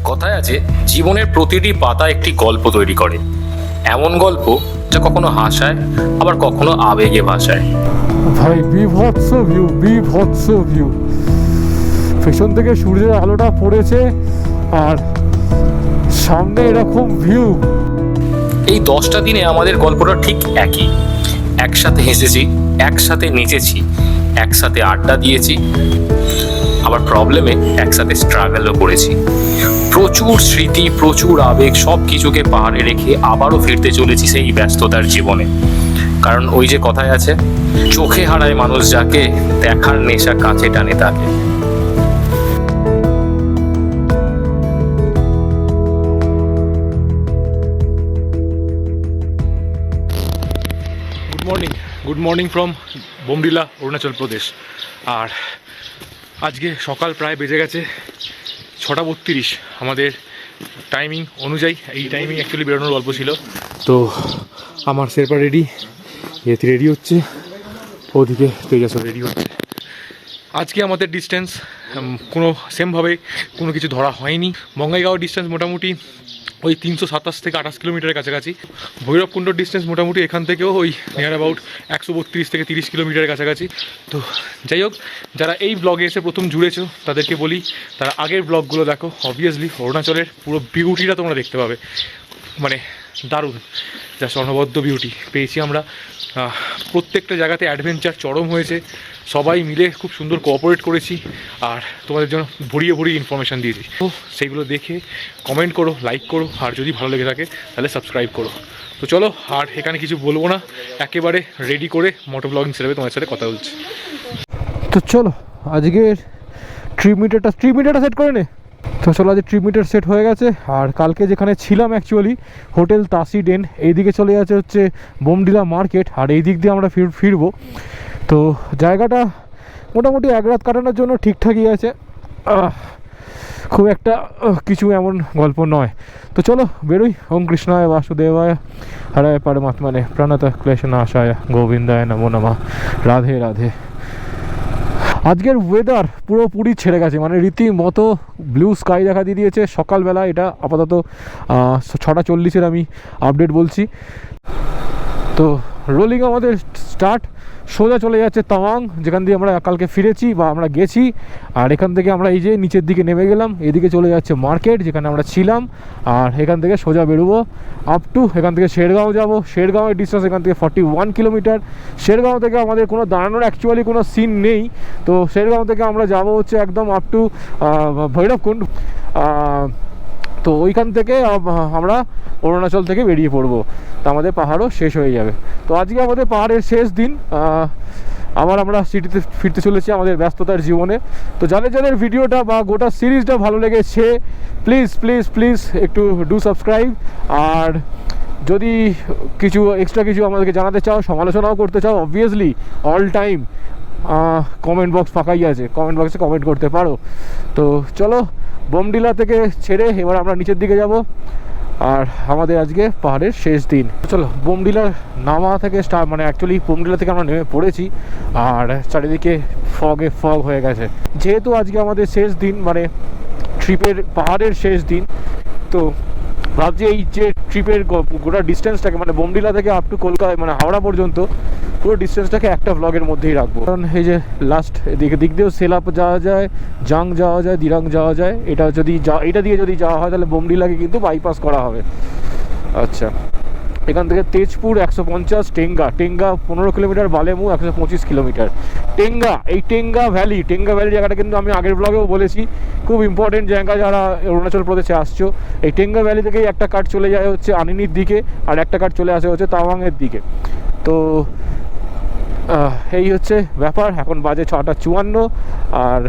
কথায় আছে, জীবনের প্রতিটি পাতা একটি গল্প তৈরি করে। এমন গল্প যা কখনো হাসায়, আবার কখনো আবেগে ভাসায়। ভাই বিভৎস ভিউ, বিভৎস ভিউ। পেছন থেকে সূর্যের আলোটা পড়েছে আর সামনে এরকম ভিউ। এই 10টা দিনে আমাদের গল্পটা ঠিক একই। একসাথে হেসেছি, একসাথে নেচেছি, একসাথে আড্ডা দিয়েছি, আবার প্রবলেমে একসাথে স্ট্রাগলও করেছি। প্রচুর স্মৃতি, প্রচুর আবেগ, সব কিছুকে পাহাড়ে রেখে আবারও ফিরতে চলেছি সেই ব্যস্ততার জীবনে। কারণ ওই যে কথায় আছে, চোখে হারায় মানুষ যাকে, দেখার নেশা কাছে টানে তাকে। Good morning from Bomdila, Arunachal Pradesh. আর আজকে সকাল প্রায় বেজে গেছে 6:32 আমাদের টাইমিং অনুযায়ী। এই টাইমিং অ্যাকচুয়ালি বেরোনোর গল্প ছিল। তো আমার শেরপা রেডি, এতে রেডি হচ্ছে, ওদিকে তেজাসও রেডি হচ্ছে। আজকে আমাদের ডিস্টেন্স কোনো সেমভাবে কোনো কিছু ধরা হয়নি। বঙ্গাইগাঁও ডিস্টেন্স মোটামুটি ওই 327 থেকে 28 কিলোমিটারের কাছাকাছি। ভৈরবকুণ্ডর ডিস্টেন্স মোটামুটি এখান থেকেও ওই নিয়ার অ্যাবাউট 132 থেকে 30 কিলোমিটারের কাছাকাছি। তো যাই হোক, যারা এই ব্লগে এসে প্রথম জুড়েছো তাদেরকে বলি, তারা আগের ব্লগগুলো দেখো। অবভিয়াসলি অরুণাচলের পুরো বিউটিটা তোমরা দেখতে পাবে, মানে দারুণ, যা স্বর্ণবদ্ধ বিউটি পেয়েছি আমরা। প্রত্যেকটা জায়গাতে অ্যাডভেঞ্চার চরম হয়েছে, সবাই মিলে খুব সুন্দর কোঅপারেট করেছি আর তোমাদের জন্য ভরিয়ে ভরিয়ে ইনফরমেশান দিয়েছি। তো সেইগুলো দেখে কমেন্ট করো, লাইক করো, আর যদি ভালো লেগে থাকে তাহলে সাবস্ক্রাইব করো। তো চলো, আর এখানে কিছু বলবো না, একেবারে রেডি করে মোটো ব্লগিং সেরে তোমাদের সাথে কথা বলছি। তো চলো, আজকের ট্রিপ মিটারটা সেট করে নে। তো চলো, আজ ট্রিপ মিটার সেট হয়ে গেছে। আর কালকে যেখানে ছিলাম অ্যাকচুয়ালি হোটেল তাসি ডেন, এইদিকে চলে যাচ্ছে হচ্ছে বোমডিলা মার্কেট, আর এই দিক দিয়ে আমরা ফিরবো। তো জায়গাটা মোটামুটি এক রাত কাটানোর জন্য ঠিকঠাকই আছে, খুব একটা কিছু এমন গল্প নয়। তো চলো বেরোই। ওম কৃষ্ণায় বাসুদেবায় হরায় পরমাত্মনে প্রণত ক্লেশনাশায় গোবিন্দায় নমো নমঃ। রাধে রাধে। আজকের ওয়েদার পুরোপুরি ছেড়ে গেছে, মানে রীতিমতো ব্লু স্কাই দেখা দিয়ে দিয়েছে সকালবেলা। এটা আপাতত 6:40 আমি আপডেট বলছি। তো রোলিং আমাদের স্টার্ট, সোজা চলে যাচ্ছে তাওয়াং, যেখান দিয়ে আমরা কালকে ফিরেছি বা আমরা গেছি। আর এখান থেকে আমরা এই যে নিচের দিকে নেমে গেলাম, এদিকে চলে যাচ্ছে মার্কেট যেখানে আমরা ছিলাম। আর এখান থেকে সোজা বেরোবো আপ টু, এখান থেকে শেরগাঁও যাব। শেরগাঁওয়ের ডিস্টেন্স এখান থেকে 41 কিলোমিটার। শেরগাঁও থেকে আমাদের কোনো দাঁড়ানোর অ্যাকচুয়ালি কোনো সিন নেই। তো শেরগাঁও থেকে আমরা যাব হচ্ছে একদম আপ টু ভৈরবকুণ্ড। তো ওইখান থেকে আমরা অরুণাচল থেকে বেরিয়ে পড়বো, তো আমাদের পাহাড়ও শেষ হয়ে যাবে। তো আজকে আমাদের পাহাড়ের শেষ দিন, আবার আমরা সিটিতে ফিরতে চলেছি আমাদের ব্যস্ততার জীবনে। তো যাদের ভিডিওটা বা গোটা সিরিজটা ভালো লেগেছে, প্লিজ একটু ডু সাবস্ক্রাইব। আর যদি কিছু এক্সট্রা কিছু আমাদেরকে জানাতে চাও, সমালোচনাও করতে চাও, obviously all time comment box ফাঁকাই আছে, কমেন্ট বক্সে কমেন্ট করতে পারো। তো চলো, বোমডিলা থেকে ছেড়ে এবার আমরা নিচের দিকে যাব, আর আমাদের আজকে পাহাড়ের শেষ দিন। চলো, বোমডিলার নামা থেকে মানে অ্যাকচুয়ালি বোমডিলা থেকে আমরা নেমে পড়েছি, আর চারিদিকে ফগ হয়ে গেছে। যেহেতু আজকে আমাদের শেষ দিন, মানে ট্রিপের পাহাড়ের শেষ দিন, তো ভাবছি এই যে ট্রিপের গোটা ডিস্টেন্সটাকে, মানে বোমডিলা থেকে আপ টু কলকাতা, মানে হাওড়া পর্যন্ত পুরো ডিস্টেন্সটাকে একটা ব্লগের মধ্যেই রাখবো। কারণ এই যে লাস্ট দিক দিয়েও সেলাপ যাওয়া যায়, জাং যাওয়া যায়, দিরাং যাওয়া যায়। এটা দিয়ে যদি যাওয়া হয় তাহলে বোমডিলাকে কিন্তু বাইপাস করা হবে। আচ্ছা, এখান থেকে তেজপুর 150, টেঙ্গা 15 কিলোমিটার, বালেমু 125 কিলোমিটার। এই টেঙ্গা ভ্যালি জায়গাটা কিন্তু আমি আগের ব্লগেও বলেছি, খুব ইম্পর্টেন্ট জায়গা যারা অরুণাচল প্রদেশে আসছো। এই টেঙ্গা ভ্যালি থেকেই একটা কাট চলে যায় হচ্ছে আনিনির দিকে, আর একটা কাট চলে আসে হচ্ছে তাওয়াংয়ের দিকে। তো এই হচ্ছে ব্যাপার। এখন বাজে 6:54, আর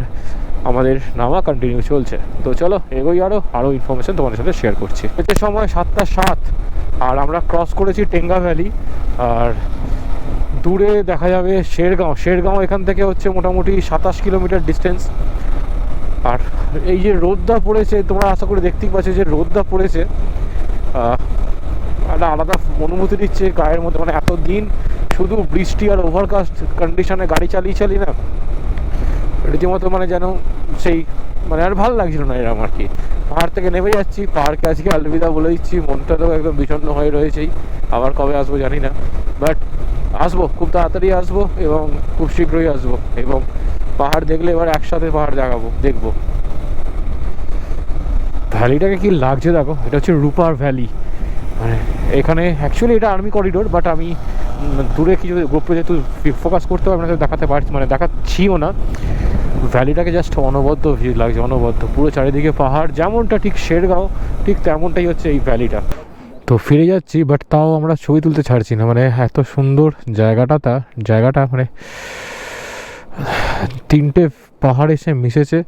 আমাদের নামা কন্টিনিউ চলছে। তো চলো এগোই, আরও ইনফরমেশন তোমাদের সাথে শেয়ার করছি। হচ্ছে সময় 7:07, আর আমরা ক্রস করেছি টেঙ্গা ভ্যালি। আর দূরে দেখা যাবে শেরগাঁও এখান থেকে হচ্ছে মোটামুটি 27 কিলোমিটার ডিস্টেন্স। আর এই যে রোদটা পড়েছে, তোমরা আশা করি দেখতেই পাচ্ছ যে রোদটা পড়েছে, একটা আলাদা অনুভূতি দিচ্ছে গায়ের মধ্যে। মানে এতদিন শুধু বৃষ্টি আর ওভারকাস্ট কন্ডিশনে গাড়ি চালিয়ে না, রীতিমতো মানে যেন সেই, মানে আর ভালো লাগছিল না এরকম আর কি। পাহাড় থেকে নেমে যাচ্ছি, পাহাড়কে আজকে আলবিদা বলে দিচ্ছি। মনটা তো একদম বিষণ্ণ হয়ে রয়েছেই, আবার কবে আসবো জানি না, বাট আসবো, খুব তাড়াতাড়ি আসবো এবং খুব শীঘ্রই আসবো। এবং পাহাড় দেখলে এবার একসাথে পাহাড় দেখবো। ভ্যালিটাকে কি লাগছে দেখো, এটা হচ্ছে রূপার ভ্যালি। মানে এখানে অ্যাকচুয়ালি এটা আর্মি করিডোর, বাট আমি দূরে কিছু গোপ্রো যেহেতু ফোকাস করতে হবে আপনাকে দেখাতে পারছি, মানে দেখাচ্ছিও না। ভ্যালিটাকে জাস্ট অনবদ্য ভিড় লাগছে, অনবদ্য, পুরো চারিদিকে পাহাড়, যেমনটা ঠিক শেরগাঁও ঠিক তেমনটাই হচ্ছে এই ভ্যালিটা। তো ফিরে যাচ্ছি, বাট তাও আমরা ছবি তুলতে ছাড়ছি না, মানে এত সুন্দর জায়গাটা মানে তিনটে পাহাড় এসে মিশেছে।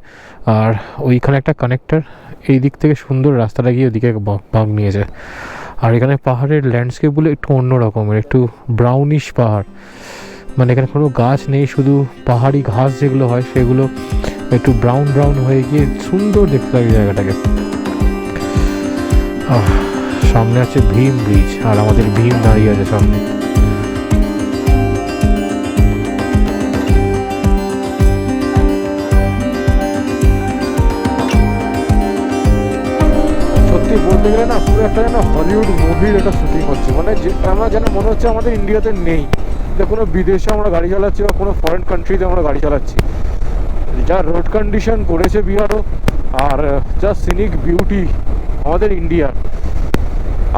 আর ওইখানে একটা কানেক্টর, এই দিক থেকে সুন্দর রাস্তাটা গিয়ে ওদিকে বাঁক নিয়েছে। আর এখানে পাহাড়ের ল্যান্ডস্কেপগুলো একটু অন্য রকমের, একটু ব্রাউনিশ পাহাড়, মানে এখানে কোনো গাছ নেই, শুধু পাহাড়ি ঘাস যেগুলো হয় সেগুলো একটু ব্রাউন হয়ে গিয়ে সুন্দর দেখতে লাগে জায়গাটাকে। সামনে আছে ভীম ব্রিজ, আর আমাদের ভীম দাঁড়িয়ে আছে সামনে। সত্যি বলতে গেলে না, পুরো একটা যেন হলিউড মুভির একটা শুটিং হচ্ছে, মানে আমার যেন মনে হচ্ছে আমাদের ইন্ডিয়াতে নেই, যে কোনো বিদেশে আমরা গাড়ি চালাচ্ছি বা কোনো ফরেন কান্ট্রিতে আমরা গাড়ি চালাচ্ছি। যা রোড কন্ডিশন করেছে বিহারও, আর যা সিনিক বিউটি আমাদের ইন্ডিয়ার।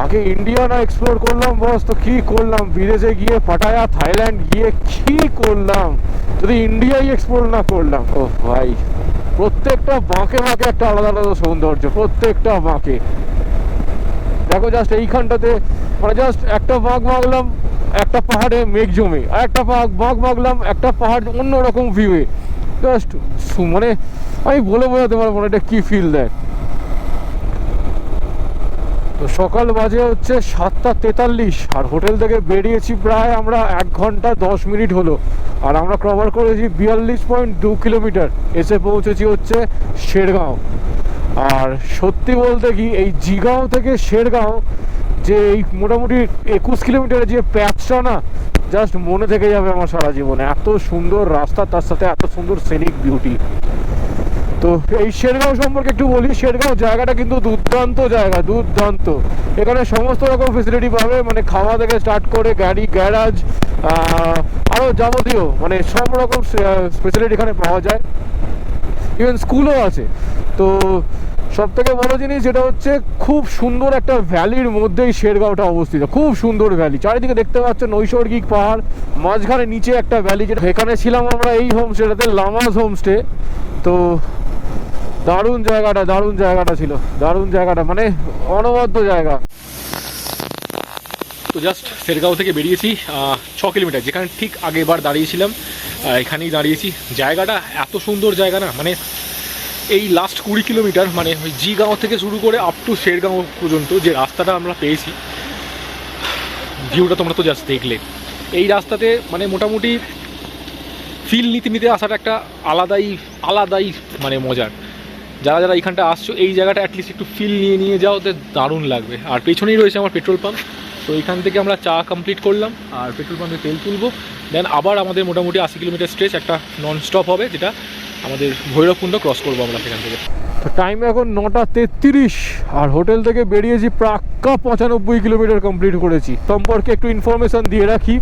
আগে ইন্ডিয়া না এক্সপ্লোর করলাম বস, তো কি করলাম, বিদেশে গিয়ে পাটায়া থাইল্যান্ড গিয়ে কি করলাম যদি ইন্ডিয়াই এক্সপ্লোর না করলাম। ও ভাই, প্রত্যেকটা বাঁকে একটা আলাদা আলাদা সৌন্দর্য, প্রত্যেকটা বাঁকে। দেখো জাস্ট এইখানটাতে, মানে জাস্ট একটা বাঁক মাগলাম, একটা পাহাড়ে মেঘ জমে, আর একটা বাঁক মাগলাম, একটা পাহাড় অন্যরকম ভিউয়ে। জাস্ট মানে আমি বলে বোঝাতে পারবো না এটা কি ফিল দেয়। তো সকাল বাজে হচ্ছে 7:43, আর হোটেল থেকে বেরিয়েছি প্রায় আমরা 1 ঘন্টা 10 মিনিট হলো, আর আমরা কভার করেছি 42.2 কিলোমিটার। এসে পৌঁছেছি হচ্ছে শেরগাঁও। আর সত্যি বলতে কি, এই জিগাঁও থেকে শেরগাঁও যে এই মোটামুটি 21 কিলোমিটারের যে প্যাচটা না, জাস্ট মনে থেকে যাবে আমার সারা জীবনে। এত সুন্দর রাস্তা, তার সাথে এত সুন্দর সিনিক বিউটি। তো এই শেরগাঁও সম্পর্কে একটু বলি। শেরগাঁও জায়গাটা কিন্তু দুর্দান্ত জায়গা, দুর্দান্ত। এখানে সমস্ত রকম ফেসিলিটি পাবে, মানে খাওয়া থেকে স্টার্ট করে গাড়ি গ্যারাজ, আরও যাবতীয় মানে সব রকম ফেসিলিটি এখানে পাওয়া যায়। ইভেন স্কুলও আছে। তো সব থেকে বড় জিনিস যেটা হচ্ছে, খুব সুন্দর একটা ভ্যালির মধ্যেই শেরগাঁওটা অবস্থিত, খুব সুন্দর ভ্যালি। চারিদিকে দেখতে পাচ্ছ নৈসর্গিক পাহাড়, মাঝখানে নিচে একটা ভ্যালি। যেটা এখানে ছিলাম আমরা এই হোমস্টেটাতে, লামাজ হোমস্টে। তো দারুণ জায়গাটা ছিল, দারুণ জায়গাটা, মানে অনবদ্য জায়গা। তো জাস্ট শেরগাঁও থেকে বেরিয়েছি 6 কিলোমিটার, যেখানে ঠিক আগেবার দাঁড়িয়েছিলাম এখানেই দাঁড়িয়েছি। জায়গাটা এত সুন্দর জায়গা না, মানে এই লাস্ট 20 কিলোমিটার, মানে ওই জিগাঁও থেকে শুরু করে আপ টু শেরগাঁও পর্যন্ত যে রাস্তাটা আমরা পেয়েছি, ভিউটা তোমরা তো জাস্ট দেখলে। এই রাস্তাতে মানে মোটামুটি ফিল নিতে আসাটা একটা আলাদাই মানে মজার। যারা এইখানটা আসছো, এই জায়গাটা অ্যাটলিস্ট একটু ফিল নিয়ে যাও, তো দারুণ লাগবে। আর পেছনেই রয়েছে আমার পেট্রোল পাম্প। তো এইখান থেকে আমরা চা কমপ্লিট করলাম, আর পেট্রোল পাম্পে তেল তুলবো। দেন আবার আমাদের মোটামুটি 80 কিলোমিটার স্ট্রেচ একটা নন স্টপ হবে, যেটা আমাদের ভৈরবকুণ্ড ক্রস করবো আমরা সেখান থেকে। তো টাইম এখন 9:33, আর হোটেল থেকে বেরিয়েছি প্রাক্কা 95 কিলোমিটার কমপ্লিট করেছি। সম্পর্কে একটু ইনফরমেশান দিয়ে রাখি,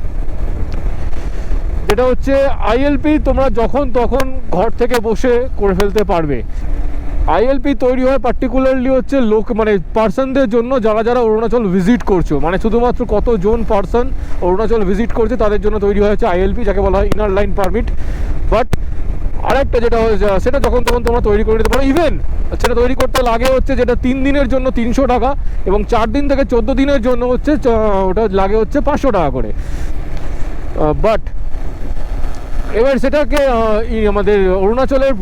যেটা হচ্ছে আইএলপি তোমরা যখন তখন ঘর থেকে বসে করে ফেলতে পারবে। আইএলপি তৈরি হয় পার্টিকুলারলি হচ্ছে মানে পার্সনদের জন্য, যারা অরুণাচল ভিজিট করছো, মানে শুধুমাত্র কতজন পার্সন অরুণাচল ভিজিট করছে তাদের জন্য তৈরি হয়েছে আইএলপি, যাকে বলা হয় ইনার লাইন পারমিট। বাট আরেকটা যেটা হয়েছে, সেটা যখন তখন তোমরা তৈরি করে নিতে পারো। ইভেন সেটা তৈরি করতে লাগে হচ্ছে, যেটা 3 দিনের জন্য 300 টাকা, এবং 4 দিন থেকে 14 দিনের জন্য হচ্ছে ওটা লাগে হচ্ছে 500 টাকা করে। বাট এবার সেটাকে আমাদের অরুণাচলের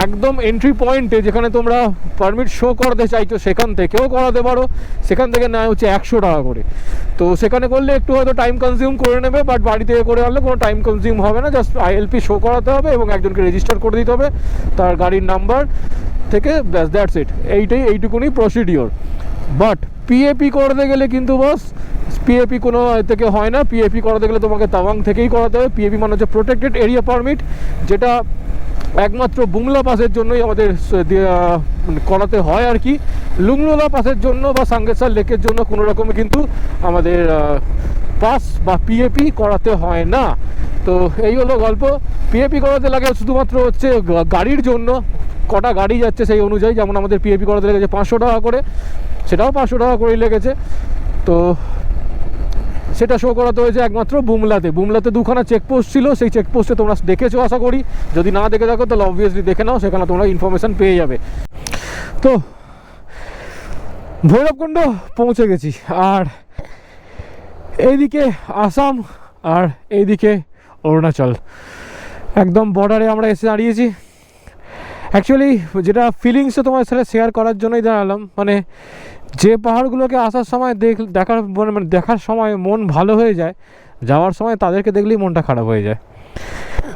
একদম এন্ট্রি পয়েন্টে, যেখানে তোমরা পারমিট শো করাতে চাইছো, সেখান থেকেও করাতে পারো। সেখান থেকে নেয় হচ্ছে 100 টাকা করে। তো সেখানে করলে একটু হয়তো টাইম কনজিউম করে নেবে, বাট বাড়ি থেকে করে আনলে কোনো টাইম কনজিউম হবে না। জাস্ট আইএলপি শো করাতে হবে এবং একজনকে রেজিস্টার করে দিতে হবে তার গাড়ির নাম্বার থেকে, ব্যাস, দ্যাটস ইট। এইটুকুনি প্রসিডিওর। বাট পিএপি করতে গেলে কিন্তু বস, পিএপি কোনো থেকে হয় না। পিএপি করাতে গেলে তোমাকে তাওয়াং থেকেই করাতে হবে। পিএপি মানে হচ্ছে প্রোটেক্টেড এরিয়া পারমিট, যেটা একমাত্র বুমলা পাসের জন্যই আমাদের করাতে হয় আর কি। লুংলোলা পাসের জন্য বা সাঙ্গেসার লেকের জন্য কোনো রকমে কিন্তু আমাদের পাস বা পিএপি করাতে হয় না। তো এই হলো গল্প। পিএপি করাতে লাগে শুধুমাত্র হচ্ছে গাড়ির জন্য, কটা গাড়ি যাচ্ছে সেই অনুযায়ী। যেমন আমাদের পিএপি করাতে লেগেছে 500 টাকা করে, সেটাও 500 টাকা করেই লেগেছে। তো সেটা শো করাতে হয়েছে একমাত্র বুমলাতে। বুমলাতে দুখানা চেকপোস্ট ছিল, সেই চেকপোস্টে তোমরা দেখেছো আশা করি। যদি না দেখে থাকো তাহলে অবভিয়াসলি দেখে নাও, সেখানে তোমরা ইনফরমেশান পেয়ে যাবে। তো ভৈরবকুণ্ড পৌঁছে গেছি, আর এইদিকে আসাম আর এইদিকে অরুণাচল, একদম বর্ডারে আমরা এসে দাঁড়িয়েছি। অ্যাকচুয়ালি যেটা ফিলিংসটা তোমার সাথে শেয়ার করার জন্যই দাঁড়ালাম, মানে যে পাহাড়গুলোকে আসার সময় দেখার সময় মন ভালো হয়ে যায়, যাওয়ার সময় তাদেরকে দেখলেই মনটা খারাপ হয়ে যায়।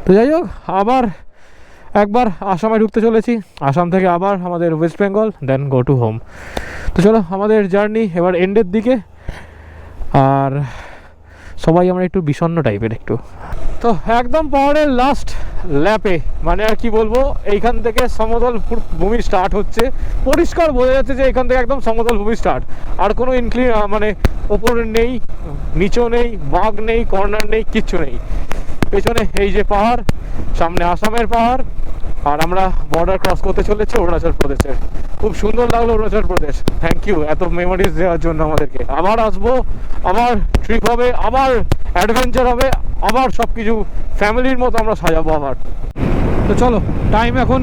তো যাই হোক, আবার একবার আসামে ঢুকতে চলেছি, আসাম থেকে আবার আমাদের West Bengal, then go to home. তো চলো, আমাদের জার্নি এবার এন্ডের দিকে, আর সবাই আমরা একটু বিষণ্ণ টাইপের একটু। তো একদম পাহাড়ের লাস্ট ল্যাপে, মানে আর কি বলবো, এইখান থেকে সমতল ভূমি স্টার্ট হচ্ছে। পরিষ্কার বোঝা যাচ্ছে যে এখান থেকে একদম সমতল ভূমি স্টার্ট, আর কোনো মানে ওপরে নেই, নিচেও নেই, বাঁক নেই, কর্নার নেই, কিচ্ছু নেই। পেছনে এই যে পাহাড়, সামনে আসামের পাহাড়, আর আমরা বর্ডার ক্রস করতে চলেছি অরুণাচল প্রদেশের। খুব সুন্দর লাগলো অরুণাচল প্রদেশ। থ্যাংক ইউ এত মেমোরিজ দেওয়ার জন্য আমাদেরকে। আবার আসবো, আবার ট্রিপ হবে, আবার অ্যাডভেঞ্চার হবে, আবার সব কিছু ফ্যামিলির মতো আমরা সাজাবো আবার। তো চলো, টাইম এখন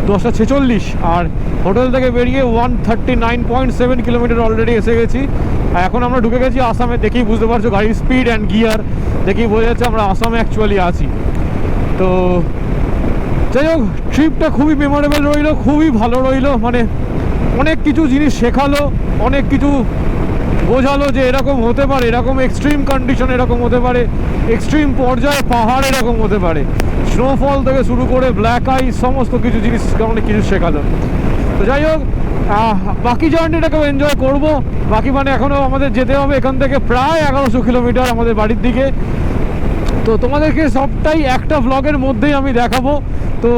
10:46, আর হোটেল থেকে বেরিয়ে 139.7 কিলোমিটার অলরেডি এসে গেছি। আর এখন আমরা ঢুকে গেছি আসামে। দেখেই বুঝতে পারছো গাড়ির স্পিড অ্যান্ড গিয়ার দেখেই বোঝা যাচ্ছে আমরা আসামে অ্যাকচুয়ালি আছি। তো যাই হোক, ট্রিপটা খুবই মেমোরেবল রইলো, খুবই ভালো রইলো। মানে অনেক কিছু জিনিস শেখালো, অনেক কিছু বোঝালো যে এরকম হতে পারে, এরকম এক্সট্রিম কন্ডিশন এরকম হতে পারে, এক্সট্রিম পর্যায়ে পাহাড় এরকম হতে পারে, স্নোফল থেকে শুরু করে ব্ল্যাক আইস, সমস্ত কিছু জিনিস অনেক কিছু শেখালো। তো যাই হোক, বাকি জার্নিটাকেও এনজয় করব। বাকি মানে এখনও আমাদের যেতে হবে এখান থেকে প্রায় 1100 কিলোমিটার আমাদের বাড়ির দিকে। তো তোমাদেরকে সবটাই একটা ব্লগের মধ্যেই আমি দেখাবো। তো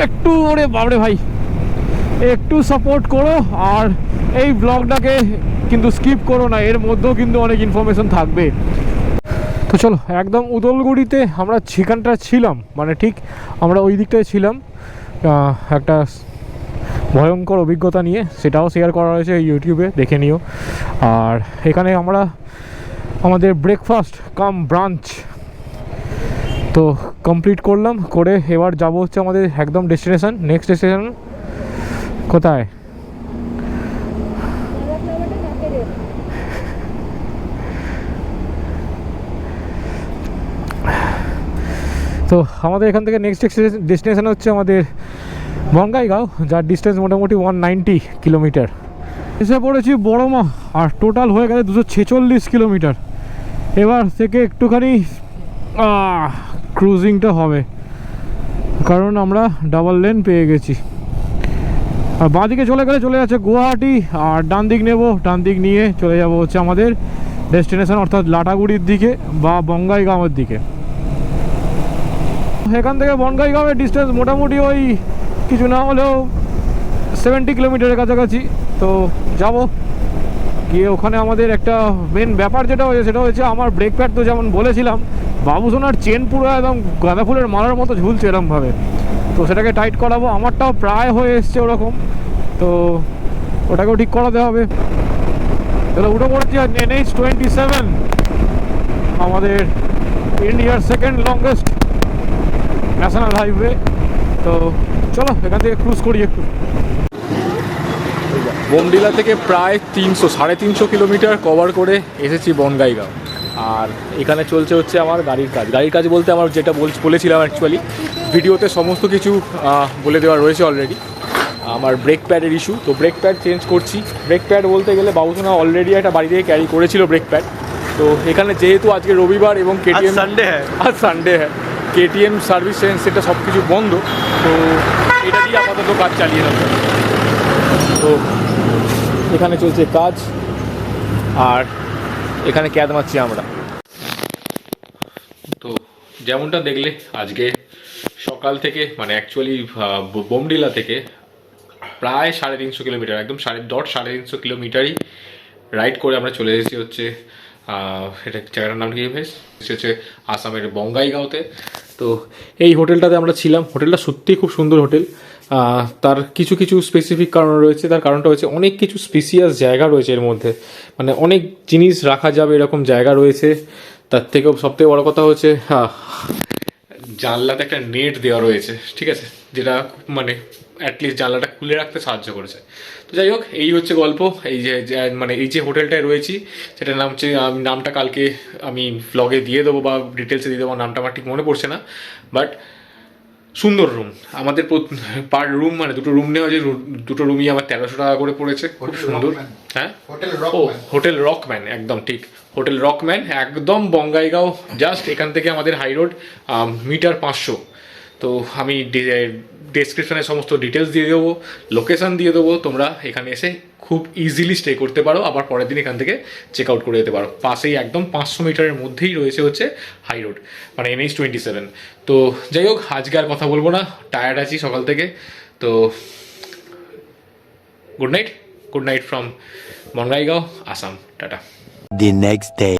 একটু ওরে বাবরে ভাই, একটু সাপোর্ট করো, আর এই ব্লগটাকে কিন্তু স্কিপ করো না, এর মধ্যেও কিন্তু অনেক ইনফরমেশন থাকবে। তো চলো, একদম উদলগুড়িতে আমরা সেখানটা ছিলাম, মানে ঠিক আমরা ওই দিকটায় ছিলাম, একটা ভয়ঙ্কর অভিজ্ঞতা নিয়ে, সেটাও শেয়ার করা হয়েছে ইউটিউবে, দেখে নিও। আর এখানে আমরা আমাদের ব্রেকফাস্ট কাম ব্রাঞ্চ তো কমপ্লিট করলাম, করে এবার যাব হচ্ছে আমাদের একদম ডেস্টিনেশন। নেক্সট ডেস্টিনেশন কোথায়? তো আমাদের এখান থেকে নেক্সট ডেস্টিনেশন হচ্ছে আমাদের বঙ্গাইগাঁও, যার ডিস্টেন্স মোটামুটি 190 কিলোমিটার। এসে পড়েছি বড়মা, আর টোটাল হয়ে গেছে 246 কিলোমিটার। এবার থেকে একটুখানি ক্রুজিংটা হবে, কারণ আমরা ডাবল লেন পেয়ে গেছি। আর বাঁদিকে চলে গেলে চলে যাচ্ছে গুয়াহাটি, আর ডান দিক নেব, ডান দিক নিয়ে চলে যাব হচ্ছে আমাদের ডেস্টিনেশন, অর্থাৎ লাটাগুড়ির দিকে বা বঙ্গাইগাঁওয়ের দিকে। এখান থেকে বনগাঁইগাঁওয়ের ডিস্টেন্স মোটামুটি ওই কিছু না হলেও 70 কিলোমিটারের কাছাকাছি। তো যাব, গিয়ে ওখানে আমাদের একটা মেন ব্যাপার যেটা হয়েছে সেটা হচ্ছে আমার ব্রেক প্যাড, তো যেমন বলেছিলাম বাবুসোনার চেন পুরো একদম গাঁদা ফুলের মালার মতো ঝুলছে এরমভাবে, তো সেটাকে টাইট করাবো। আমারটাও প্রায় হয়ে এসছে ওরকম, তো ওটাকেও ঠিক করাতে হবে। তাহলে উঠে পড়েছি NH-27, আমাদের ইন্ডিয়ার সেকেন্ড লংগেস্ট ন্যাশনাল হাইওয়ে। তো চলো এখান থেকে ক্রুজ করি একটু। বোমডিলা থেকে প্রায় 300-350 কিলোমিটার কভার করে এসেছি বনগাইগাঁও, আর এখানে চলছে হচ্ছে আমার গাড়ির কাজ। গাড়ির কাজ বলতে আমার যেটা বলেছিলাম অ্যাকচুয়ালি ভিডিওতে সমস্ত কিছু বলে দেওয়া রয়েছে অলরেডি। আমার ব্রেক প্যাডের ইস্যু, তো ব্রেক প্যাড চেঞ্জ করছি। ব্রেক প্যাড বলতে গেলে বাবুসোনা অলরেডি একটা বাড়ি থেকে ক্যারি করেছিল ব্রেক প্যাড। তো এখানে যেহেতু আজকে রবিবার এবং কেটিএম সানডে হ্যাঁ, কেটিএম সার্ভিস সেন্টার সব কিছু বন্ধ, তো এটা দিয়ে আপাতত কাজ চালিয়ে নেব। তো এখানে চলছে কাজ, আর এখানে ক্যাদ মারছি আমরা। তো যেমনটা দেখলে আজকে সকাল থেকে মানে অ্যাকচুয়ালি বোমডিলা থেকে প্রায় 350 কিলোমিটার, একদম 350 কিলোমিটারই রাইড করে আমরা চলে এসেছি হচ্ছে এটা জায়গাটার নাম কি হচ্ছে আসামের বঙ্গাইগাঁওতে। তো এই হোটেলটাতে আমরা ছিলাম। হোটেলটা সত্যিই খুব সুন্দর হোটেল। তার কিছু কিছু স্পেসিফিক কারণ রয়েছে। তার কারণটা হচ্ছে অনেক কিছু স্পেসিয়াস জায়গা রয়েছে এর মধ্যে, মানে অনেক জিনিস রাখা যাবে এরকম জায়গা রয়েছে। তার থেকেও সবথেকে বড় কথা হচ্ছে জানলাতে একটা নেট দেওয়া রয়েছে, ঠিক আছে, যেটা মানে অ্যাটলিস্ট জানলাটা খুলে রাখতে সাহায্য করেছে। তো যাই হোক, এই হচ্ছে গল্প। এই যে মানে এই যে হোটেলটায় রয়েছি সেটার নাম হচ্ছে, নামটা কালকে আমি ব্লগে দিয়ে দেবো বা ডিটেলসে দিয়ে দেবো, নামটা আমার ঠিক মনে পড়ছে না। বাট সুন্দর রুম, আমাদের পার রুম মানে দুটো রুম নেওয়া হয়েছে, দুটো রুমই আমার 1300 টাকা করে পড়েছে। খুব সুন্দর। হ্যাঁ, হোটেল রকম্যান, একদম ঠিক, হোটেল রকম্যান, একদম বঙ্গাইগাঁও। জাস্ট এখান থেকে আমাদের হাই রোড মিটার 500। তো আমি ডেসক্রিপশনে সমস্ত ডিটেলস দিয়ে দেবো, লোকেশান দিয়ে দেবো, তোমরা এখানে এসে খুব ইজিলি স্টে করতে পারো, আবার পরের দিন এখান থেকে চেক আউট করে যেতে পারো। পাশেই একদম 500 মিটারের মধ্যেই রয়েছে হচ্ছে হাই রোড, মানে NH27। তো যাই হোক, আজকে আর কথা বলবো না, টায়ার্ড আছি সকাল থেকে। তো good night from Bongaigaon, Assam. Tata. The next day.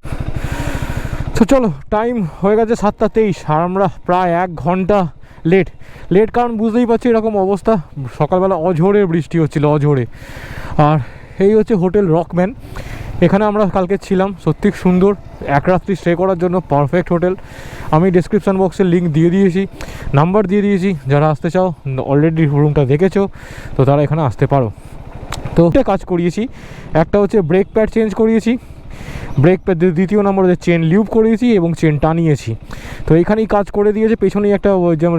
তো চলো, টাইম হয়ে গেছে 7:23 আর আমরা প্রায় 1 ঘন্টা লেট কারণ বুঝতেই পারছি এরকম অবস্থা। সকালবেলা অঝোরে বৃষ্টি হচ্ছিল, অঝোরে। আর এই হচ্ছে হোটেল রকম্যান, এখানে আমরা কালকে ছিলাম। সত্যি সুন্দর, এক রাত্রি স্টে করার জন্য পারফেক্ট হোটেল। আমি ডিসক্রিপশান বক্সে লিঙ্ক দিয়ে দিয়েছি, নাম্বার দিয়ে দিয়েছি। যারা আসতে চাও, অলরেডি রুমটা দেখেছো, তো তারা এখানে আসতে পারো। তো কাজ করিয়েছি, একটা হচ্ছে ব্রেক প্যাড চেঞ্জ করিয়েছি, ব্রেক প্যাড, দ্বিতীয় নম্বরে চেন লিউব করিয়েছি এবং চেন টানিয়েছি। তো এইখানেই কাজ করে দিয়েছে। পেছনেই একটা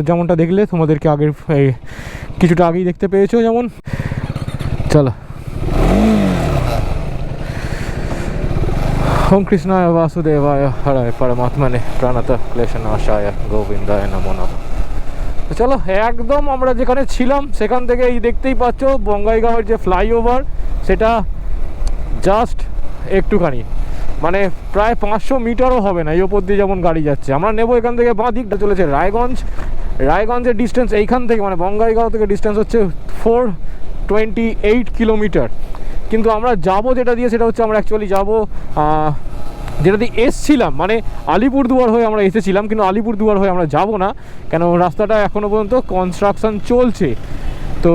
যেমনটা দেখলে তোমাদেরকে আগের কিছুটা আগেই দেখতে পেয়েছো যেমন। চলো, ওম কৃষ্ণায় বাসুদেবায় হরায় পরমাত্মনে প্রণত ক্লেশনাশায় গোবিন্দায় নমো নমঃ। তো চলো, একদম আমরা যেখানে ছিলাম সেখান থেকে এই দেখতেই পাচ্ছ বঙ্গাইগাঁওয়ের যে ফ্লাইওভার, সেটা জাস্ট একটুখানি, মানে প্রায় 500 মিটারও হবে না এই ওপর দিয়ে যেমন গাড়ি যাচ্ছে। আমরা নেবো এখান থেকে বাঁ দিকটা চলেছে রায়গঞ্জের ডিস্টেন্স এইখান থেকে, মানে বঙ্গাইগাঁও থেকে ডিস্টেন্স হচ্ছে 428 কিলোমিটার। কিন্তু আমরা যাব যেটা দিয়ে, সেটা হচ্ছে আমরা অ্যাকচুয়ালি যাবো যেটা দিয়ে এসছিলাম, মানে আলিপুরদুয়ার হয়ে আমরা এসেছিলাম, কিন্তু আলিপুরদুয়ার হয়ে আমরা যাব না, কেন রাস্তাটা এখনও পর্যন্ত কনস্ট্রাকশন চলছে। তো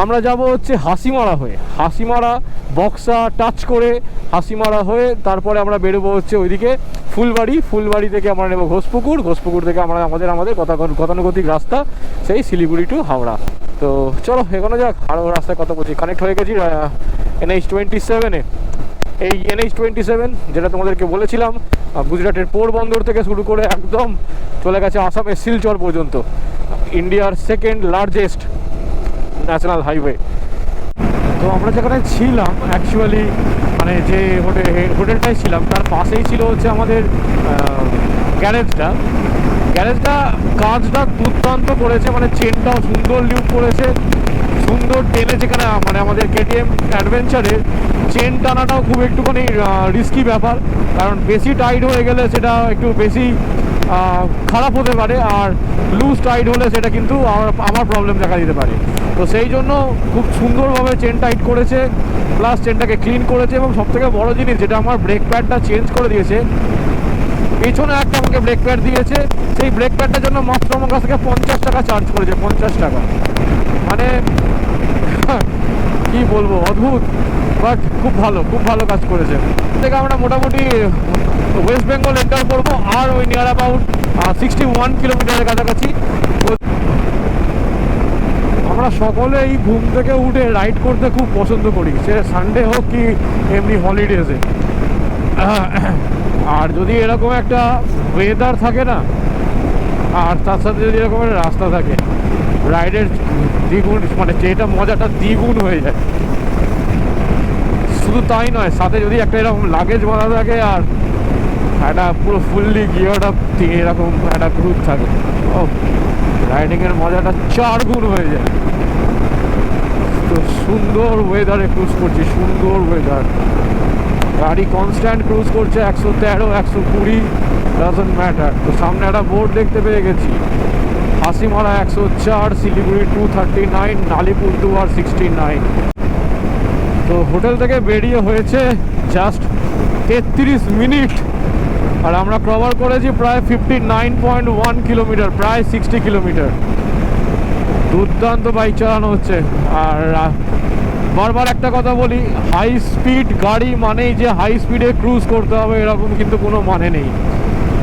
আমরা যাব হচ্ছে হাসিমারা হয়ে, হাসিমারা বক্সা টাচ করে হাসিমারা হয়ে তারপরে আমরা বেরোবো হচ্ছে ওইদিকে ফুলবাড়ি থেকে আমরা নেবো ঘোষপুকুর থেকে আমরা আমাদের গতানুগতিক রাস্তা সেই শিলিগুড়ি টু হাওড়া। তো চলো এখানে যাক। আরও রাস্তায় কথা বলছি, কানেক্ট হয়ে গেছি NH27-এ। এই NH27 যেটা তোমাদেরকে বলেছিলাম, গুজরাটের পোরবন্দর থেকে শুরু করে একদম চলে গেছে আসামের শিলচর পর্যন্ত, ইন্ডিয়ার সেকেন্ড লার্জেস্ট ন্যাশনাল হাইওয়ে। তো আমরা যেখানে ছিলাম অ্যাকচুয়ালি, মানে যে হোটেলটায় ছিলাম তার পাশেই ছিল হচ্ছে আমাদের গ্যারেজটা। কাজটা দুর্দান্ত করেছে, মানে চেনটাও সুন্দর লিউব করেছে, সুন্দর টেনে, যেখানে মানে আমাদের KTM অ্যাডভেঞ্চারের চেন টানাটাও খুব একটুখানি রিস্কি ব্যাপার, কারণ বেশি টাইট হয়ে গেলে সেটা একটু বেশি খারাপ হতে পারে, আর লুজ টাইট হলে সেটা কিন্তু আমার প্রবলেম দেখা দিতে পারে। তো সেই জন্য খুব সুন্দরভাবে চেন টাইট করেছে, প্লাস চেনটাকে ক্লিন করেছে। এবং সবথেকে বড় জিনিস যেটা, আমার ব্রেক প্যাডটা চেঞ্জ করে দিয়েছে। পেছনে একটা আমাকে ব্রেক প্যাড দিয়েছে, সেই ব্রেক প্যাডটার জন্য মাত্র আমার কাছ থেকে 50 টাকা চার্জ করেছে, 50 টাকা। মানে কি বলবো, অদ্ভুত, বাট খুব ভালো কাজ করেছে। থেকে আমরা মোটামুটি ওয়েস্ট বেঙ্গল এন্টার করবো, আর ওই নিয়ার অ্যাবাউট 61 কিলোমিটারের কাছাকাছি। আমরা সকলে এই ঘুম থেকে উঠে রাইড করতে খুব পছন্দ করি, সে সানডে হোক কি এমনি হলিডেজে। আর যদি এরকম একটা ওয়েদার থাকে না, আর তার সাথে যদি এরকম একটা রাস্তা থাকে, রাইডের দ্বিগুণ, মানে যেটা মজাটা দ্বিগুণ হয়ে যায়। শুধু তাই নয়, সাথে যদি একটা এরকম লাগেজ বাঁধা থাকে আর একটা পুরো ফুললি গিয়ার আপ এরকম একটা গ্রুপ থাকে, ও রাইডিংয়ের মজাটা 4 গুণ হয়ে যায়। তো সুন্দর ওয়েদারে ক্রুজ করছি, সুন্দর ওয়েদার, গাড়ি কনস্ট্যান্ট ক্রুজ করছে 113, 120, ডাজন্ট ম্যাটার। তো সামনে একটা বোর্ড দেখতে পেয়ে গেছি, হাসিমারা 104, শিলিগুড়ি 239, আলিপুরদুয়ার 69। তো হোটেল থেকে বেরিয়ে হয়েছে জাস্ট 33 মিনিট, আর আমরা কভার করেছি প্রায় 59.1 কিলোমিটার, প্রায় 60 কিলোমিটার। দুর্দান্ত বাইক চালানো হচ্ছে। আর বারবার একটা কথা বলি, হাই স্পিড গাড়ি মানেই যে হাই স্পিডে ক্রুজ করতে হবে এরকম কিন্তু কোনো মানে নেই।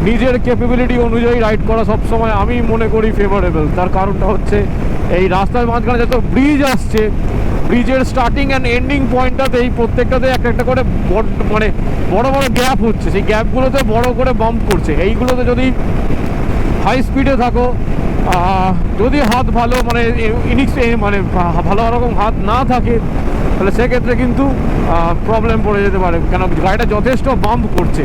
নিজের ক্যাপাবিলিটি অনুযায়ী রাইড করা সবসময় আমি মনে করি ফেভারেবল। তার কারণটা হচ্ছে এই রাস্তার মাঝখানে যত ব্রিজ আসছে, ব্রিজের স্টার্টিং অ্যান্ড এন্ডিং পয়েন্টটাতেই প্রত্যেকটাতে একটা একটা করে মানে বড় বড় গ্যাপ হচ্ছে, সেই গ্যাপগুলোতে বড় করে বাম্প করছে। এইগুলোতে যদি হাই স্পিডে থাকো, যদি হাত ভালো মানে মানে ভালো রকম হাত না থাকে, তাহলে সেক্ষেত্রে কিন্তু প্রবলেম পড়ে যেতে পারে, কেন গাড়িটা যথেষ্ট বাম্প করছে।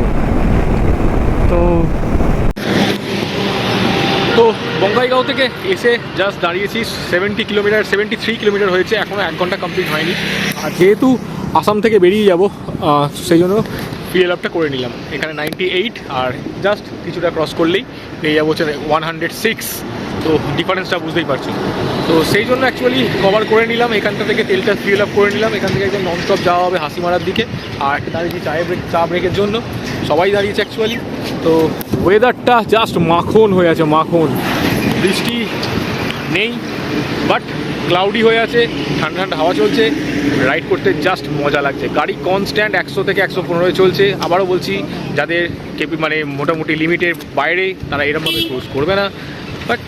তো বঙ্গাইগাঁও থেকে এসে জাস্ট দাঁড়িয়েছি 73 কিলোমিটার হয়েছে, এখনও 1 ঘন্টা কমপ্লিট হয়নি। আর যেহেতু আসাম থেকে বেরিয়ে যাব, সেই জন্য পিএল আপটা করে নিলাম। এখানে 98, আর জাস্ট কিছুটা ক্রস করলেই পেয়ে যাবো হচ্ছে 106। তো ডিফারেন্সটা বুঝতেই পারছো। তো সেই জন্য অ্যাকচুয়ালি কভার করে নিলাম, এখানটা থেকে তেলটা ফিল আপ করে নিলাম। এখান থেকে একদম ননস্টপ যাওয়া হবে হাসিমারার দিকে। আর একটা দাঁড়িয়েছি চা ব্রেকের জন্য, সবাই দাঁড়িয়েছে অ্যাকচুয়ালি। তো ওয়েদারটা জাস্ট মাখন হয়ে আছে, মাখন। বৃষ্টি নেই, বাট ক্লাউডি হয়ে আছে, ঠান্ডা ঠান্ডা হাওয়া চলছে, রাইড করতে জাস্ট মজা লাগছে। গাড়ি কনস্ট্যান্ট 100 থেকে 115 চলছে। আবারও বলছি, যাদের মানে মোটামুটি লিমিটের বাইরে তারা এরকমভাবে ক্রুজ করবে না, বাট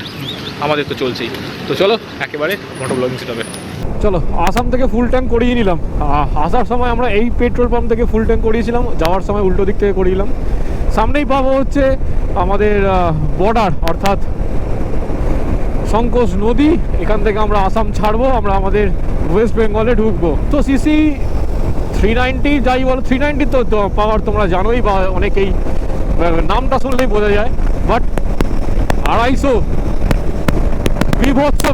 আমাদের তো চলছেই। তো চলো একেবারে মোটো ব্লগিং সেট হবে। চলো, আসাম থেকে ফুল ট্যাঙ্ক করিয়ে নিলাম। আসার সময় আমরা এই পেট্রোল পাম্প থেকে ফুল ট্যাঙ্ক করিয়েছিলাম, যাওয়ার সময় উল্টো দিক থেকে করিয়েছিলাম। সামনেই পাবো হচ্ছে আমাদের বর্ডার, অর্থাৎ সংকোচ নদী। এখান থেকে আমরা আসাম ছাড়বো, আমরা আমাদের ওয়েস্ট বেঙ্গলে ঢুকবো। তো সিসি 390 যাই বলো, 390 তো পাওয়ার তোমরা জানোই, বা অনেকেই নামটা শুনলেই বোঝা যায়। বাট 250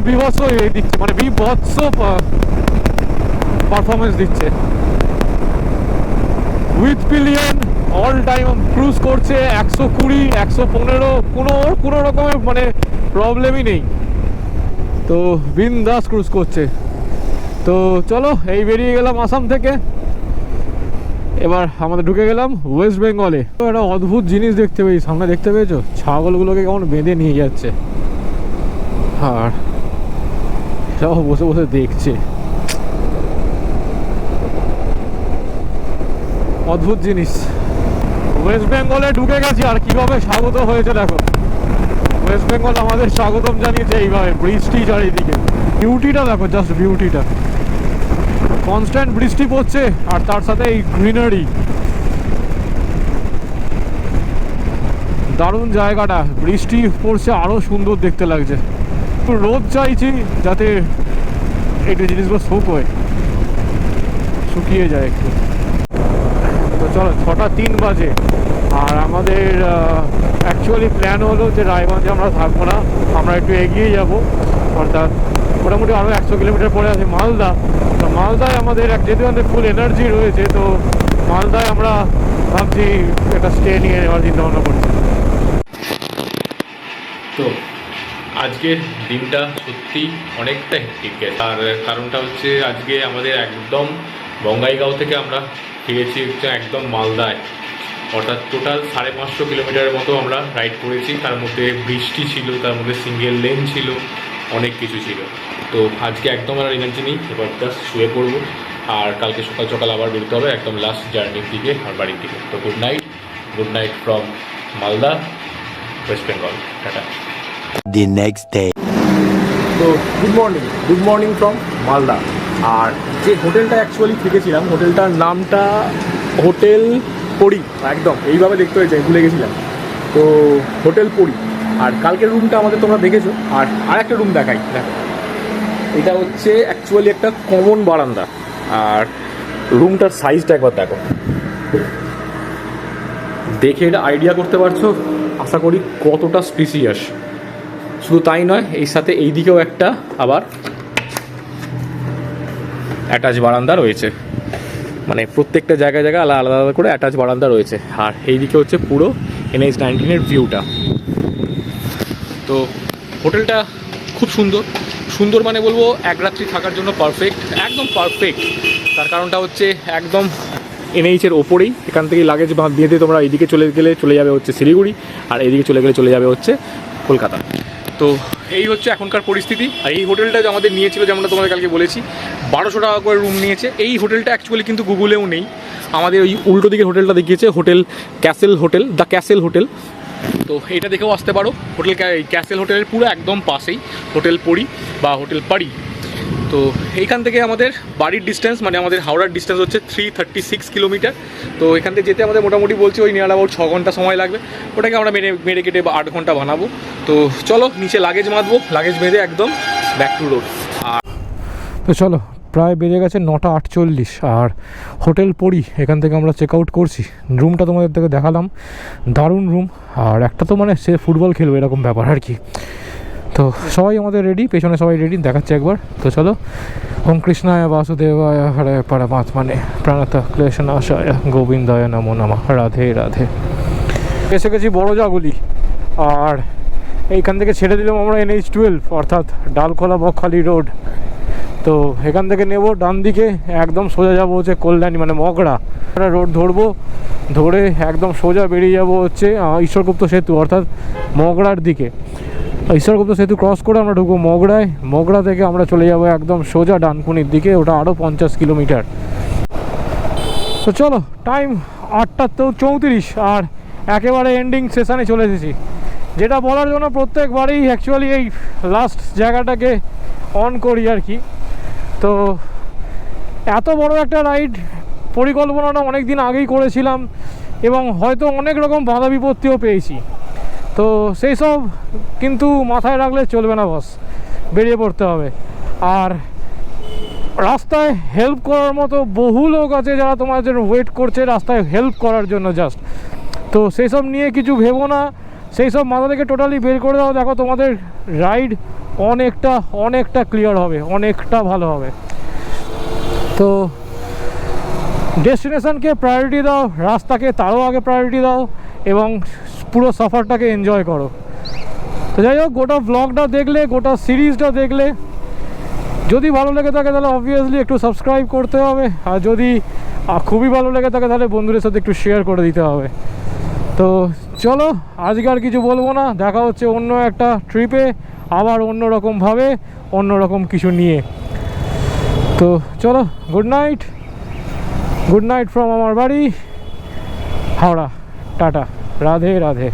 বিভৎস দিচ্ছে, মানে বিভৎস পারফরমেন্স দিচ্ছে। With pillion all time cruise করছে 120, 115, কোনো রকমের মানে প্রবলেমই নেই। তো বিন্দাস ক্রুজ করছে। তো চলো, এই বেরিয়ে গেলাম আসাম থেকে, এবার আমাদের ঢুকে গেলাম ওয়েস্ট বেঙ্গলে। তো একটা অদ্ভুত জিনিস দেখতে পেয়েছি সামনে, দেখতে পেয়েছো? ছাগলগুলোকে কেমন বেঁধে নিয়ে যাচ্ছে, আর সব বসে বসে দেখছে। অদ্ভুত জিনিস। ওয়েস্ট বেঙ্গলে ঢুকে গেছি, আর কিভাবে স্বাগত হয়েছে দেখো। ওয়েস্ট বেঙ্গল আমাদের স্বাগতম জানিয়েছে এইভাবে, বৃষ্টি চারিদিকে। বিউটিটা দেখো, জাস্ট বিউটিটা। কনস্ট্যান্ট বৃষ্টি পড়ছে, আর তার সাথে এই গ্রিনারি। দারুণ জায়গাটা, বৃষ্টি পড়ছে আরো সুন্দর দেখতে লাগছে। রোদ চাইছি যাতে একটু জিনিসগুলো শুকিয়ে যায় একটু। তো চলো, 6:03 বাজে, আর আমাদের অ্যাকচুয়ালি প্ল্যান হলো যে রায়গঞ্জে আমরা থাকবো না, আমরা একটু এগিয়ে যাব, অর্থাৎ মোটামুটি আরও 100 কিলোমিটার পরে আছে মালদা। তো মালদায় আমাদের যেহেতু আমাদের ফুল এনার্জি রয়েছে, তো মালদায় আমরা ভাবছি একটা স্টে নিয়ে নেওয়ার চিন্তা ভাবনা করছি। তো আজকের দিনটা সত্যি অনেকটা হেক্টিক গেছে, আর কারণটা হচ্ছে আজকে আমাদের একদম বঙ্গাইগাঁও থেকে আমরা ফিরেছি হচ্ছে একদম মালদায়, অর্থাৎ টোটাল 550 কিলোমিটারের মতো আমরা রাইড করেছি। তার মধ্যে বৃষ্টি ছিল, তার মধ্যে সিঙ্গেল লেন ছিল, অনেক কিছু ছিল। তো আজকে একদম আর এনার্জি নেই, এবার জাস্ট শুয়ে পড়বো, আর কালকে সকাল সকাল আবার বেরোতে হবে একদম লাস্ট জার্নির দিকে আর বাড়ির দিকে। তো good night from Malda, West Bengal. Tata. The next day. তো গুড মর্নিং ফ্রম মালদা। আর যে হোটেলটা অ্যাকচুয়ালি থেকেছিলাম, হোটেলটার নামটা হোটেল পরি, একদম এইভাবে দেখতে হয়েছে, ভুলে গেছিলাম। তো হোটেল পরি। আর কালকের রুমটা আমাদের তোমরা দেখেছো, আর একটা রুম দেখাই, দেখো। এটা হচ্ছে অ্যাকচুয়ালি একটা কমন বারান্দা, আর রুমটার সাইজটা একবার দেখো, দেখে এটা আইডিয়া করতে পারছো আশা করি কতটা স্পেসিয়াস। শুধু তাই নয়, এই সাথে এই দিকেও একটা আবার অ্যাটাচ বারান্দা রয়েছে, মানে প্রত্যেকটা জায়গায় আলাদা আলাদা করে অ্যাটাচ বারান্দা রয়েছে। আর এই দিকে হচ্ছে পুরো NH-19-এর ভিউটা। তো হোটেলটা খুব সুন্দর, সুন্দর মানে বলবো এক রাত্রি থাকার জন্য পারফেক্ট, একদম পারফেক্ট। তার কারণটা হচ্ছে একদম NH-এর ওপরেই, এখান থেকে লাগেজ দিয়ে তোমরা এইদিকে চলে যাবে হচ্ছে শিলিগুড়ি, আর এইদিকে চলে যাবে হচ্ছে কলকাতা। তো এই হচ্ছে এখনকার পরিস্থিতি। আর এই হোটেলটা যে আমাদের নিয়েছিল, যেমনটা তোমাদের কালকে বলেছি, 1200 টাকা করে রুম নিয়েছে। এই হোটেলটা অ্যাকচুয়ালি কিন্তু গুগলেও নেই, আমাদের ওই উল্টো দিকের হোটেলটা দেখিয়েছে hotel castle hotel, the castle hotel. তো এইটা দেখেও আসতে পারো। হোটেল ক্যাসেল হোটেলের পুরো একদম পাশেই হোটেল পরি বা হোটেল পারি। তো এইখান থেকে আমাদের বাড়ির ডিস্টেন্স, মানে আমাদের হাওড়ার ডিস্টেন্স হচ্ছে 336 কিলোমিটার। তো এখান থেকে যেতে আমাদের মোটামুটি বলছে ওই নিয়ার অ্যাবাউট 6 ঘন্টা সময় লাগবে। ওটাকে আমরা মেরে কেটে 8 ঘন্টা বানাবো। তো চলো নিচে লাগেজ বাঁধবো, লাগেজ বেঁধে একদম ব্যাক টু রোড। তো চলো, প্রায় বেজে গেছে 9:48, আর হোটেল পড়ি এখান থেকে আমরা চেক আউট করছি। রুমটা তোমাদের থেকে দেখালাম, দারুণ রুম। আর একটা তো মানে সে ফুটবল খেলবে এরকম ব্যাপার আর কি। তো সবাই আমাদের রেডি, পেছনে সবাই রেডি, দেখাচ্ছে একবার। তো চলো, ওম কৃষ্ণায় বাসুদেবায় হরে পরমাত্মনে প্রণত ক্লেশনাশায় গোবিন্দায় নমো নমঃ, রাধে রাধে। এসে গেছি বড়জাগুলি, আর এইখান থেকে ছেড়ে দিলাম আমরা NH-12, অর্থাৎ ডালখোলা বকখালি রোড। তো এখান থেকে নেব ডান দিকে, একদম সোজা যাবো হচ্ছে কল্যাণী মানে মগড়া রোড ধরবো, ধরে একদম সোজা বেরিয়ে যাব হচ্ছে ঈশ্বরগুপ্ত সেতু, অর্থাৎ মগড়ার দিকে। ঈশ্বরগুপ্ত সেতু ক্রস করে আমরা ঢুকবো মগড়ায়। মগড়া থেকে আমরা চলে যাব একদম সোজা ডানকুনির দিকে, ওটা আরও 50 কিলোমিটার। তো চলো, টাইম 8:34, আর একেবারে এন্ডিং সেশনে চলে এসেছি। যেটা বলার জন্য প্রত্যেকবারই অ্যাকচুয়ালি এই লাস্ট জায়গাটাকে অন করি আর কি। তো এত বড় একটা রাইড পরিকল্পনাটা অনেক দিন আগেই করেছিলাম, এবং হয়তো অনেক রকম বাধা বিপত্তিও পেয়েছি। তো সেই সব কিন্তু মাথায় রাখলে চলবে না বস, বেরিয়ে পড়তে হবে। আর রাস্তায় হেল্প করার মতো বহু লোক আছে যারা তোমার জন্য ওয়েট করছে রাস্তায় হেল্প করার জন্য জাস্ট। তো সেই সব নিয়ে কিছু ভেবো না, সেই সব মাথা থেকে টোটালি বের করে দাও। দেখো তোমাদের রাইড অনেকটা ক্লিয়ার হবে, অনেকটা ভালো হবে। তো ডেস্টিনেশনকে প্রায়োরিটি দাও, রাস্তাকে তারও আগে প্রায়োরিটি দাও, এবং পুরো সফরটাকে এনজয় করো। তো যাই হোক, গোটা ব্লগটা দেখলে, গোটা সিরিজটা দেখলে, যদি ভালো লেগে থাকে তাহলে অবভিয়াসলি একটু সাবস্ক্রাইব করতে হবে, আর যদি খুবই ভালো লেগে থাকে তাহলে বন্ধুদের সাথে একটু শেয়ার করে দিতে হবে। তো চলো, আজকে আর কিছু বলবো না, দেখা হচ্ছে অন্য একটা ট্রিপে, আবার অন্য রকমভাবে, অন্য রকম কিছু নিয়ে। তো চলো, গুড নাইট ফ্রম আমার বাড়ি হাওড়া। টাটা, রাধে রাধে।